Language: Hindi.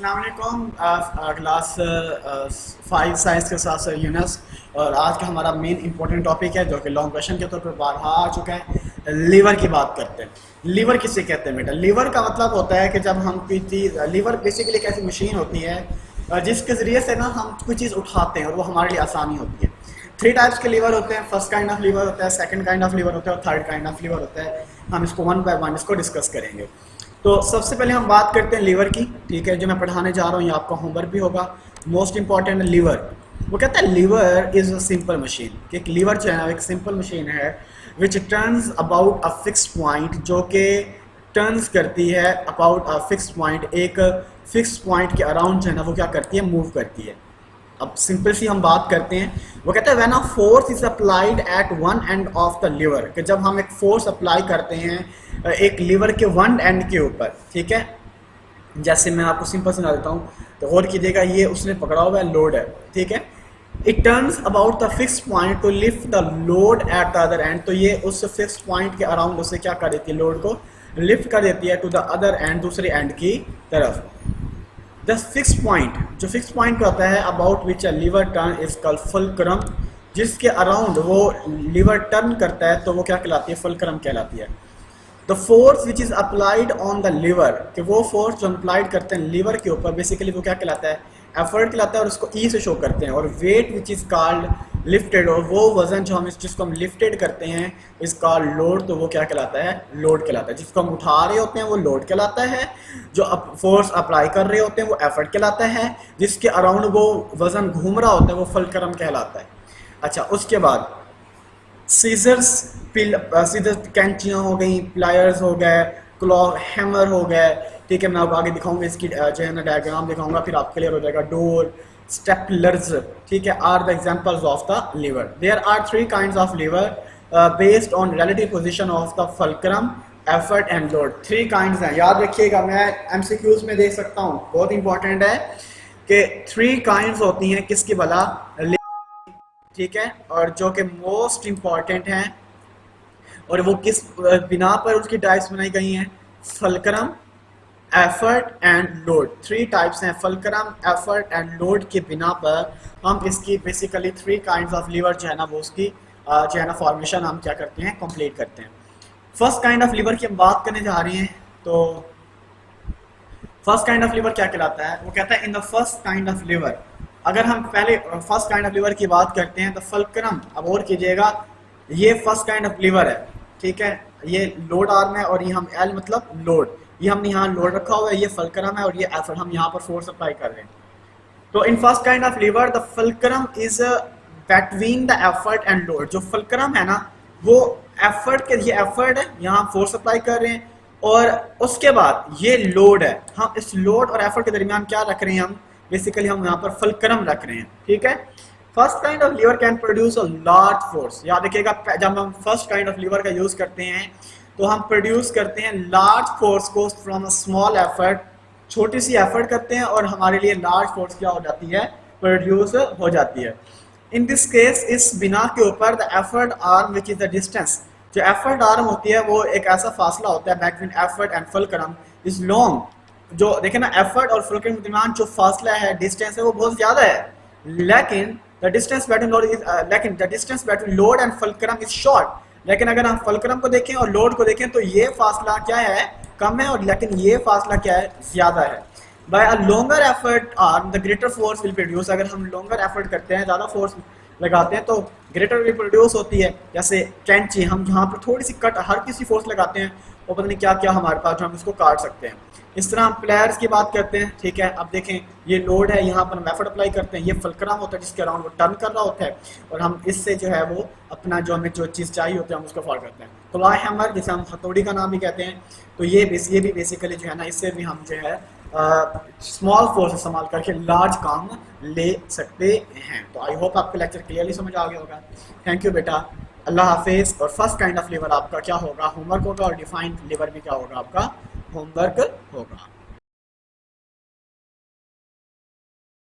अस्सलाम वालेकुम। क्लास 5 साइंस के साथ यूनस, और आज का हमारा मेन इंपॉर्टेंट टॉपिक है जो कि लॉन्ग क्वेश्चन के तौर पर बारहा आ चुका है। लीवर की बात करते हैं। लीवर किसे कहते हैं बेटा? लीवर का मतलब होता है कि जब हम कोई चीज़, लीवर बेसिकली एक ऐसी मशीन होती है जिसके ज़रिए से ना हम कोई चीज़ उठाते हैं और वो हमारे लिए आसानी होती है। 3 टाइप्स के लीवर होते हैं। फर्स्ट काइंड ऑफ लीवर होता है, सेकंड काइंड ऑफ लीवर होता है और थर्ड काइंड ऑफ लीवर होता है। हम इसको वन बाय वन इसको डिस्कस करेंगे। तो सबसे पहले हम बात करते हैं लीवर की, ठीक है, जो मैं पढ़ाने जा रहा हूँ, ये आपका होमवर्क भी होगा। मोस्ट इंपॉर्टेंट लीवर, वो कहता है lever is a simple machine, कि एक लीवर जो है ना एक सिंपल मशीन है which turns about a fix point, जो कि टर्न्स करती है अबाउट अ फिक्स पॉइंट, एक फिक्स पॉइंट के अराउंड जो है ना वो क्या करती है, मूव करती है। अब सिंपल सी हम बात करते हैं। वो कहता है when a force is applied at one end of the lever, कि जब हम एक फोर्स अप्लाई करते हैं एक लीवर के वन एंड के ऊपर, ठीक है। जैसे मैं आपको सिंपल समझा देता हूँ, तो गौर कीजिएगा, ये उसने पकड़ा हुआ है, लोड है, ठीक है। It turns about the fix point two lift the load at the other and, तो ये उस फिक्स पॉइंट के अराउंड उसे क्या कर देती है, लोड को लिफ्ट कर देती है टू द अदर एंड, दूसरे एंड की तरफ। द फिक्स पॉइंट, जो फिक्स पॉइंट होता है about which a lever turn is called fulcrum, जिसके अराउंड वो लीवर टर्न करता है तो वो क्या कहलाती है, फुलक्रम कहलाती है। The force which is applied on the lever, कि वो फोर्स जो अप्लाइड करते हैं लीवर के ऊपर, बेसिकली वो क्या कहलाता है, एफर्ट कहलाता है, और उसको ई से शो करते हैं। और weight which is called lifted, और वो वजन जो हम जिसको हम लिफ्टेड करते हैं इस कॉल्ड लोड, तो वो क्या कहलाता है, लोड कहलाता है। जिसको हम उठा रहे होते हैं वो लोड कहलाता है, जो फोर्स अप्लाई कर रहे होते हैं वो एफर्ट कहलाता है, जिसके अराउंड वो वजन घूम रहा होता है वो फुलक्रम कहलाता है। अच्छा, उसके बाद सीजर्स, सीजर्स कैंचियाँ हो गई, प्लायर्स हो गए, क्लॉ हैमर हो गए, ठीक है। मैं आपको आगे दिखाऊंगा, इसकी जो है ना डायग्राम दिखाऊंगा, फिर आप क्लियर हो जाएगा। डोर, स्टेपलर्स, ठीक है, are the examples of the lever. There are 3 kinds of lever based on relative position of the fulcrum, effort and load. 3 kinds हैं, याद रखिएगा, मैं एमसीक्यूज में दे सकता हूँ, बहुत इंपॉर्टेंट है कि 3 काइंड्स होती हैं किसकी भला, ठीक है, और जो कि मोस्ट इम्पॉर्टेंट हैं, और वो किस बिना पर उसकी टाइप्स बनाई गई हैं, fulcrum, effort and load. 3 types हैं, फुलक्रम, एफर्ट एंड लोड के बिना पर हम इसकी बेसिकली 3 काइंड्स ऑफ लीवर जो है ना वो उसकी जो है ना फॉर्मेशन हम क्या करते हैं, कंप्लीट करते हैं। फर्स्ट काइंड ऑफ लीवर की हम बात करने जा रहे हैं। तो फर्स्ट काइंड ऑफ लीवर क्या कहलाता है, वो कहता है in the first kind of lever, अगर हम पहले फर्स्ट काइंड ऑफ लीवर की बात करते हैं तो फुलक्रम, अब और कीजिएगा, ये फर्स्ट काइंड ऑफ लीवर है, ठीक है, ये लोड आर्म है, और ये हम एल मतलब लोड, ये हमने यहाँ लोड रखा हुआ है, ये फुलक्रम है, और ये एफर्ट, हम यहाँ पर फोर्स अप्लाई कर रहे हैं। तो in first kind of lever the fulcrum is between the effort and load. जो फुलक्रम है ना वो एफर्ट के, ये एफर्ट है, यहाँ फोर्स अप्लाई कर रहे हैं, और उसके बाद ये लोड है, हम इस लोड और एफर्ट के दरमियान क्या रख रहे हैं, हम बेसिकली हम यहाँ पर फुलक्रम रख रहे हैं, ठीक है। First kind of lever can produce a large force. याद रखिएगा, जब हम फर्स्ट काइंड ऑफ लीवर का यूज करते हैं तो हम प्रोड्यूस करते हैं लार्ज फोर्स को फ्रॉम अ स्मॉल एफर्ट, छोटी सी एफर्ट करते हैं और हमारे लिए लार्ज फोर्स क्या हो जाती है, प्रोड्यूस हो जाती है। इन दिस केस, इस बिना के ऊपर the effort arm which is the distance, जो एफर्ट आर्म होती है वो एक ऐसा फासला होता है between effort and fulcrum is long. जो देखे ना, एफर्ट और फुलक्रम के दरमियान जो फासला है, डिस्टेंस है, वो बहुत ज़्यादा है, लेकिन the distance between load and fulcrum is short. लेकिन अगर हम फुलक्रम को देखें और लोड को देखें तो ये फासला क्या है, कम है, और लेकिन ये फासला क्या है, ज़्यादा है। By a longer effort arm the greater force will produce. अगर हम लॉन्गर एफर्ट करते हैं, ज़्यादा फोर्स लगाते हैं, तो ग्रेटर विल प्रोड्यूस होती है। जैसे कैंची, हम जहाँ पर थोड़ी सी कट हर किसी फोर्स लगाते हैं, और पता नहीं क्या क्या हमारे पास जो हम इसको काट सकते हैं। इस तरह हम प्लेयर्स की बात करते हैं, ठीक है। अब देखें, ये लोड है, यहाँ पर हम एफर्ट अप्लाई करते हैं, ये फुलक्रम होता है जिसके अराउंड वो टर्न कर रहा होता है, और हम इससे जो है वो अपना जो हमें जो चीज़ चाहिए होती है हम उसको फॉल करते हैं। क्लॉ हैमर, जिसे हम हथौड़ी का नाम भी कहते हैं, तो ये भी बेसिकली जो है ना, इससे भी हम जो है स्मॉल फोर्स इस्तेमाल करके लार्ज काम ले सकते हैं। तो आई होप आपको लेक्चर क्लियरली समझ आ गया होगा। थैंक यू बेटा, अल्लाह हाफिज़। और फर्स्ट काइंड ऑफ लीवर आपका क्या होगा, होमवर्क होगा, और डिफाइंड लीवर भी क्या होगा, आपका होमवर्क होगा।